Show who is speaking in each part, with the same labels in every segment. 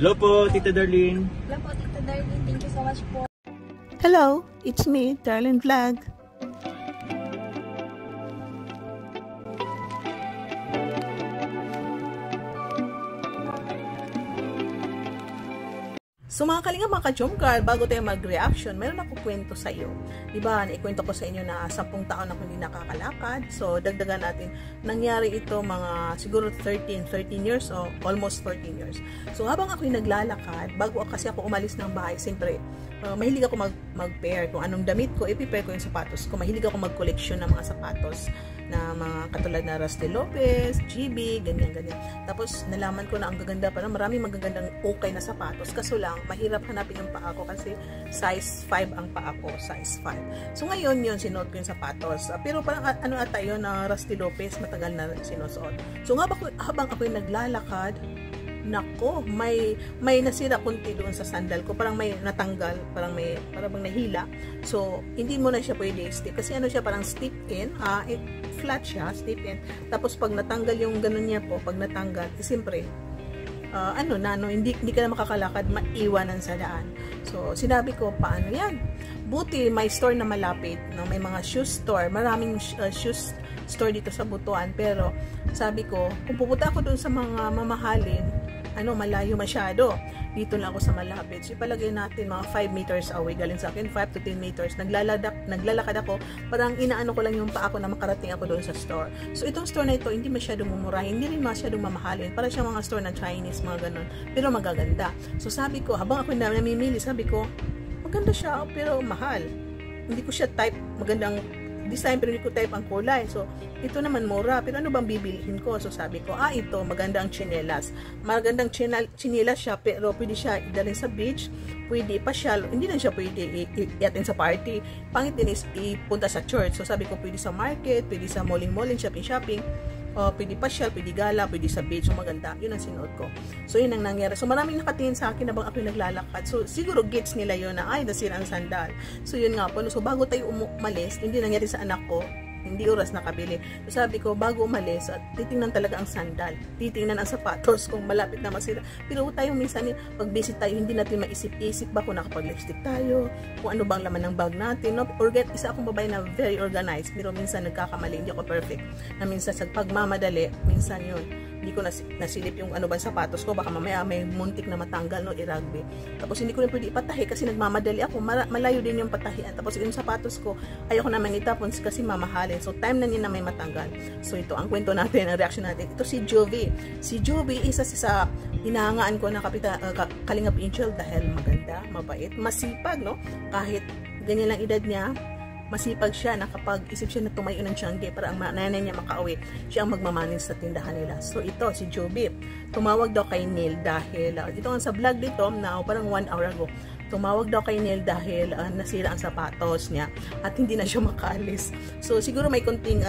Speaker 1: Hello po, Tita Darlene.
Speaker 2: Hello po, Tita Darlene. Thank you so much po.
Speaker 3: Hello, it's me, Darlene Vlog. So mga kalinga, mga ka-Jomcar, bago tayo mag-reaction, meron ako kwento sa iyo. Diba, naikwento ko sa inyo na 10 taon ako hindi nakakalakad. So dagdagan natin, nangyari ito mga siguro 13 years o almost 14 years. So habang ako'y naglalakad, bago kasi ako umalis ng bahay, siyempre, mahilig ako mag-pair. Kung anong damit ko, i-pair ko yung sapatos ko. Mahilig ako mag-collection ng mga sapatos na mga katulad na Rusty Lopez, GB, ganyan-ganyan. Tapos nalaman ko na ang gaganda pa na maraming magagandang okay na sapatos. Kaso lang, mahirap hanapin yung paa ko kasi size 5 ang paa ko, size 5. So ngayon yun, sinuot ko yung sapatos. Pero parang ano ata yun na Rusty Lopez, matagal na sinusuot. So habang ako'y naglalakad, nako, may nasira kunti doon sa sandal ko, parang may natanggal, parang bang nahila. So hindi mo na siya pwede stick kasi ano siya, parang stick in, flat siya, stick in. Tapos pag natanggal yung ganun niya po, pag natanggal, siyempre hindi ka na makakalakad, maiwanan sa daan. So sinabi ko, paano yan? Buti may store na malapit, no? May mga shoe store, maraming shoes store dito sa Butuan, pero sabi ko, kung pupunta ako doon sa mga mamahalin, malayo masyado. Dito lang ako sa malapit. So ipalagay natin mga 5 meters away, galing sa akin 5 to 10 meters. Naglalakad ako, parang inaano ko lang yung paa ko na makarating ako doon sa store. So itong store na ito, hindi masyadong mumurahin, hindi rin masyadong mamahalin. Para siyang mga store na Chinese, mga ganun. Pero magaganda. So sabi ko, habang ako namimili, sabi ko, maganda siya, pero mahal. Hindi ko siya type, magandang design, pero hindi ko type ang kulay. So ito naman mura, pero ano bang bibilihin ko? So sabi ko, ito, maganda ang chinelas. Magandang chinelas siya, pero pwede siya idalhin sa beach, pwede ipasyal, hindi na siya pwede iatin sa party. Pangit din is ipunta sa church. So sabi ko, pwede sa market, pwede sa malling, shopping, pwede pasyal, pwede gala, pwede sa beach. So maganda, yun ang sinuot ko. So yun ang nangyari. So maraming nakatingin sa akin habang ako naglalakad. So siguro gets nila yun na nasira ang sandal. So yun nga po. So bago tayo umalis, hindi nangyari sa anak ko, hindi oras nakabili. So sabi ko, bago umalis, titingnan talaga ang sandal, titingnan ang sapatos kung malapit na masira. Pero tayo minsan, pag busy tayo, hindi natin maisip-isip ba kung nakapag-lipstick tayo, kung ano bang laman ng bag natin, no? Isa akong babae na very organized, pero minsan nagkakamali, hindi ako perfect. Na minsan sa pagmamadali, minsan yun, hindi ko nasilip yung ano ba sapatos ko, baka mamaya may muntik na matanggal, no, i-rugby. Tapos hindi ko rin pwede ipatahi kasi nagmamadali ako, malayo din yung patahian. Tapos yung sapatos ko, ayoko naman itapon kasi mamahalin. So time na niya na may matanggal. So ito ang kwento natin, ang reaction natin. Ito si Jovi. Si Jovi, isa sa hinahangaan ko na Kalingap Angel dahil maganda, mabait, masipag, no? Kahit ganyan lang edad niya, masipag siya, nakapag-isip siya na tumayo ng Tiangge para ang nanay niya makauwi. Siya ang magmamanin sa tindahan nila. So ito, si Jovi, tumawag daw kay Neil dahil, ito ang sa vlog dito na parang 1 hour ago, tumawag daw kay Neil dahil nasira ang sapatos niya at hindi na siya makaalis. So siguro may konting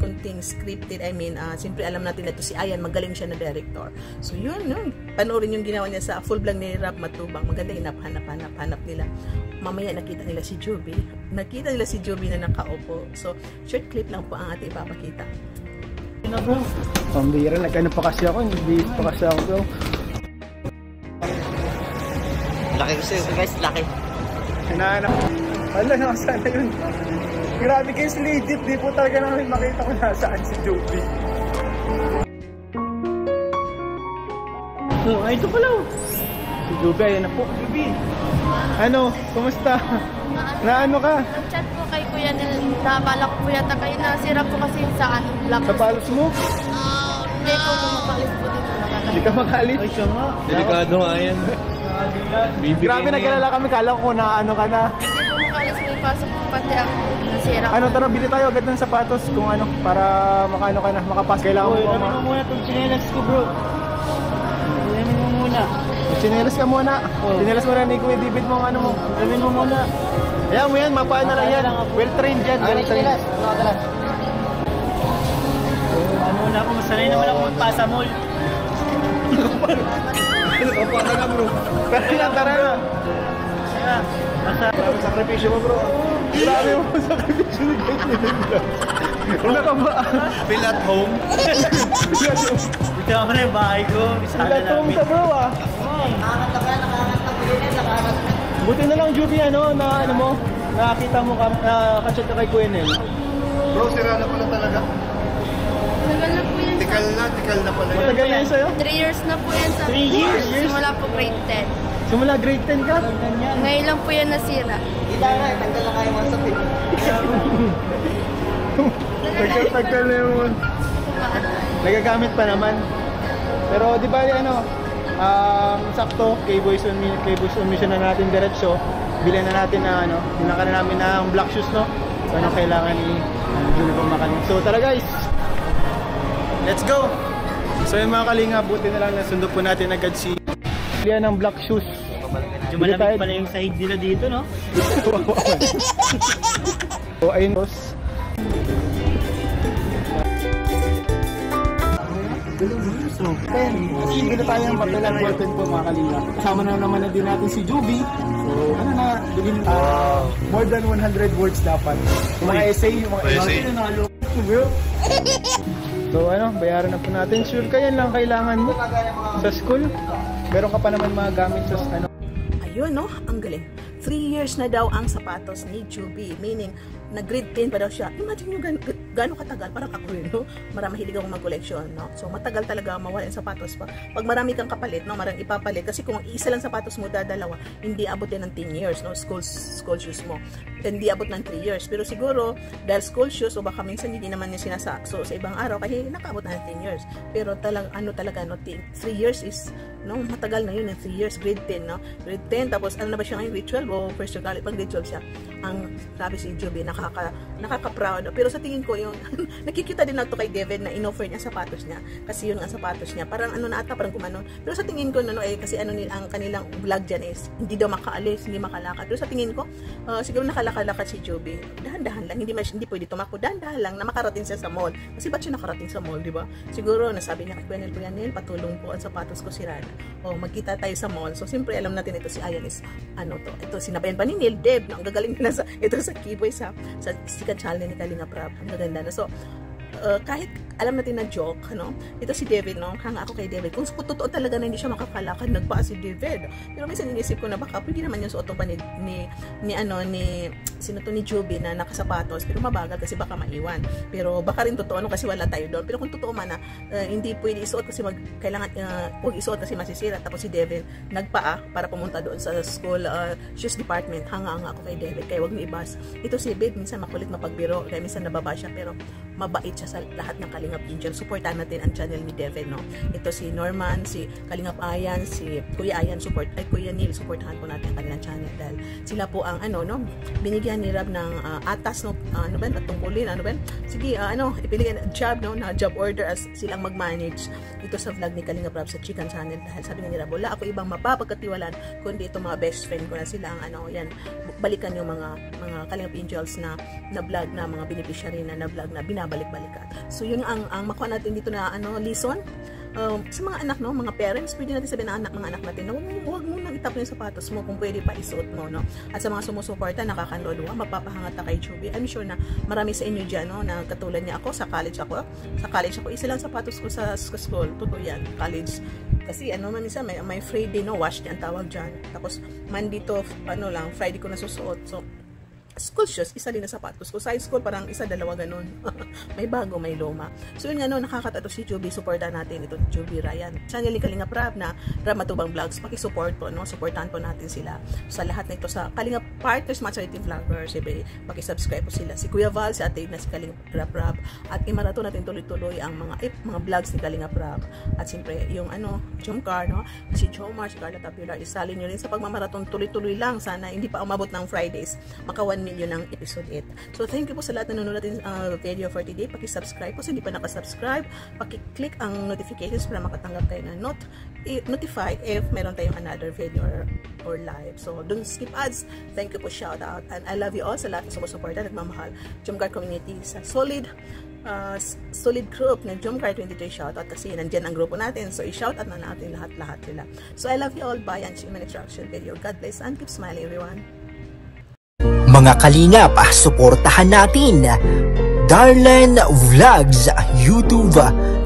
Speaker 3: konting scripted, siyempre alam natin na ito si Ayan, magaling siya na director. So yun, panoorin yung ginawa niya sa full vlog ni Rap Matubang. Maganda, hanap nila. Mamaya nakita nila si Jovi. Nakita nila si Jovi na nakaupo. So short clip lang po ang ating ipapakita.
Speaker 4: Bro, pambira, nagkano pa kasi ako, hindi pa kasi ako, bro.
Speaker 1: Laki kasi, guys, laki.
Speaker 4: Hinahanap. Hala, nakasana yun. Grabe kayo legit, di po talaga namin makita kung nasaan si Jovi. Ito pala. Si Jovi, ayan na po. Jovi. Ano, kumusta? Naano ka?
Speaker 2: Nag-chat po kay Kuya Nel, nabalak po yata kayo, nasira po kasi sa black.
Speaker 4: Sa palos mo?
Speaker 2: Hindi po makalis po dito.
Speaker 4: Hindi ka makalis?
Speaker 1: Ay, siya nga. Delikado nga yan.
Speaker 4: Grabe, nag-alala kami, kala ko na ano ka na.
Speaker 2: Hindi po makalis, may pasok po pati ang nasira.
Speaker 4: Ano, tara, bili tayo agad ng sapatos kung ano, para makaano ka na, makapas. Kailangan mo
Speaker 1: Ilamin mo muna itong chinelas ko, bro. Ilamin mo muna.
Speaker 4: Chinelas ka muna. Chinelas mo na ni Kuya David mo ang ano mo.
Speaker 1: Ilamin mo muna.
Speaker 4: Ayan mo yan, mapaan na lang yan. Well trained yan, well trained.
Speaker 1: Ano na ako, masanay naman ako magpasa mall.
Speaker 4: Kapara na, bro. Tara na. Basta. Sakripisyo mo, bro. Grabe mo sakripisyo ni Kuya David. Wala ka ba? Feel at home?
Speaker 1: Ito ako na yung bahay ko.
Speaker 4: Feel at home ka bro ah. Buti na lang Juby na ano mo, nakakita mo ka-chat ka kay Kuya Nel. Bro, sira na pala talaga.
Speaker 2: Tagal na po yan.
Speaker 4: Tikal na pala. Matagal na yun sa'yo?
Speaker 2: 3 years na po yan sa
Speaker 4: 3 years?
Speaker 2: Simula po grade 10.
Speaker 4: Simula grade 10 ka?
Speaker 2: Ngayon lang po yan nasira.
Speaker 1: Tanggal na kayo mga sapit.
Speaker 4: Tagal na yun. Nagagamit pa naman. Pero di ba sakto, K-Boys on mission na natin diretso. Bilhan na natin na binaka na namin ng black shoes no. So ano kailangan uniform makanin. So tara guys. Let's go. So yung mga kalinga, buti na lang nasundo po natin agad si bilhan ng black shoes.
Speaker 1: Medyo malamig pala yung sahig nila dito, no?
Speaker 4: So ayun boss. Bili tayo ng papel at ballpen po mga kalinga. Kasama na naman na din natin si Juby. So bilhin more than 100 words dapat. Yung mga essay, So bayaran na po natin. Sure ka yan lang kailangan mo sa school. Meron ka pa naman mga gamit sa
Speaker 3: Ayun ang galing. 3 years na daw ang sapatos ni Juby, meaning nag-grade 10 pa daw siya. Imagine nyo gano'ng katagal, parang ako rin, marami mahilig akong mag-collection, So matagal talaga mawala yung sapatos pa. Pag marami kang kapalit, marang ipapalit, kasi kung isa lang sapatos mo dalawa, hindi abot din ng 10 years, School shoes mo. Hindi abot ng 3 years. Pero siguro, dahil school shoes, o baka minsan hindi naman yung sinasakso sa ibang araw, kasi nakaabot na ng 10 years. Pero talaga, 3 years is, matagal na yun, 3 years, grade 10, Grade 10, tapos na ba siya ngayon, grade 12 o first year college, pag grade 12 siya. Ang sabi si Juby, nakaka-proud. Pero sa tingin ko, yung nakikita din nato kay David na in-offer niya sapatos niya. Kasi yun ang sapatos niya. Parang parang kumanon. Pero sa tingin ko, kasi ang kanilang vlog dyan is, hindi daw makaalis, hindi makalakad. Pero sa tingin ko, siguro nakalakad si Juby. Dahan-dahan lang, hindi pwede tumakbo. Dahan-dahan lang na makarating siya sa mall. Kasi ba't siya nakarating sa mall, di ba? Siguro, nasabi niya kay Kuya Nel, patulong po ang sapatos ko sira na. Magkita tayo sa mall. So, siyempre, alam natin ito si Ayan is, ito, sinabayan pa ni Neil, Deb, ang gagaling nila ito sa K-Boy sa sikat channel ni Kalinga Prab. Ang gaganda na. So, kahit alam natin na joke, ito si David, hanga ako kay David. Kung totoo talaga na hindi siya makakalakad, nagpaa si David. Pero minsan inisip ko na baka pwede naman yung suoton pa ni Juby na nakasapatos, pero mabagal kasi baka maiwan. Pero baka rin totoo kasi wala tayo doon. Pero kung totoo man na hindi pwede isuot kasi kailangan huwag isuot kasi masisira. Tapos si David nagpaa para pumunta doon sa school shoes department. Hanga ako kay David, kaya huwag niyo ibas. Ito si David, minsan makulit mapagbiro, kaya minsan nababa siya, pero mabait siya sa lahat ng Kalingap Angel. Supportan natin ang channel ni Devin, Ito si Norman, si Kalingap Ayan, si Kuya Ayan, Kuya Neil, supportahan po natin ang kanilang channel dahil sila po ang binigyan ni Rab ng atas, at tungkulin, sige, ipili job, na job order as silang mag-manage ito sa vlog ni Kalingap Rab sa Chicken Channel dahil sabi ni Rab, wala ako ibang mapapagkatiwalaan kundi ito mga best friend ko na sila ang balikan yung mga Kalingap Angels na vlog na mga beneficiary na vlog na binabalik-balikan. So yun ang makuha natin dito na lesson sa mga anak, mga parents, pwede natin sabihin na mga anak natin na huwag mo nang itapon yung sapatos mo kung pwede pa isuot mo, At sa mga sumusuporta, nakakanood, mapapahangat na kay Juby. I'm sure na marami sa inyo dyan, na katulad niya ako, sa college ako, isa lang sapatos ko sa school, totoo yan, college. Kasi minsan may Friday, wash niya ang tawag dyan. Tapos Monday to Friday ko nasusuot. So school shoes, isa din na sapatos ko. Sa high school, parang isa, dalawa, ganun. May bago, may luma. So yun nakakatato si Juby. Supportan natin ito, Juby Ryan. Channel ni Kalingap Rab na Rab Matubang Vlogs. Pakisupport po, supportan po natin sila. Sa lahat na ito, sa Kalingap Partners, Matchariting Vloggers, pakisubscribe po sila. Si Kuya Val, si Ate na si Kalingap Rab. At imarato natin tuloy-tuloy ang mga vlogs ni Kalingap Rab. At siyempre, yung Jomcar, si Jomar, si Carla Tapular, isalin nyo rin sa pagmamaraton tuloy-tuloy lang. Sana hindi pa umabot ng Fridays. Maka 1 million ng episode 8. So thank you po sa lahat na nanonood natin video for today. Paki-subscribe po sa hindi pa nakasubscribe. Paki-click ang notifications para makatanggap kayo na notify if meron tayong another video or live. So don't skip ads. Thank you po, shout out. And I love you all sa lahat na sumusuporta, nagmamahal. Jomcar community sa solid group ng Jomcar 23 shoutout kasi nandyan ang grupo natin. So i-shoutout na natin lahat-lahat sila. So I love you all. Bye and see you in my next reaction video. God bless and keep smiling everyone.
Speaker 5: Mga kalingap, suportahan natin Darlen Vlogs YouTube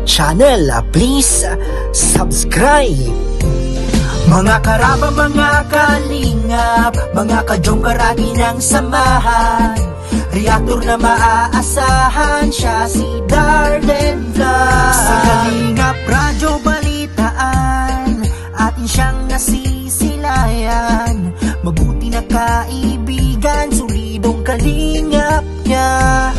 Speaker 5: channel. Please subscribe. Mga karaba, mga kalingap, mga kadyong karagi ng samahan, reactor na maaasahan, siya si Darlen Vlogs. Sa Kalingap Radyo Balitaan, atin siyang nasisilayan, mabuti na kaibigan, solidong kalingap niya.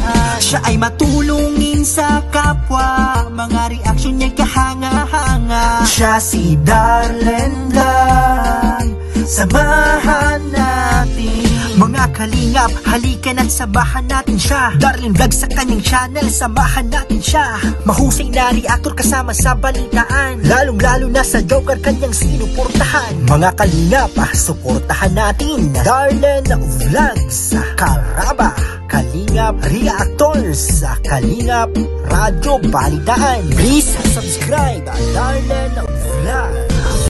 Speaker 5: Siya ay matulungin sa kapwa, mga reaksyon niya'y kahanga-hanga. Siya si Darlen Vlog, samahan natin. Mga kalingap, halikan at samahan natin siya. Darlen Vlog sa kanyang channel, samahan natin siya. Mahusay na reactor kasama sa balitaan, lalong-lalo na sa Joker kanyang sinuportahan. Mga kalingap, suportahan natin Darlen Vlogs, Karaba, Kalingap Reactors, Kalingap Radyo Balitaan. Please subscribe Darlen Vlog.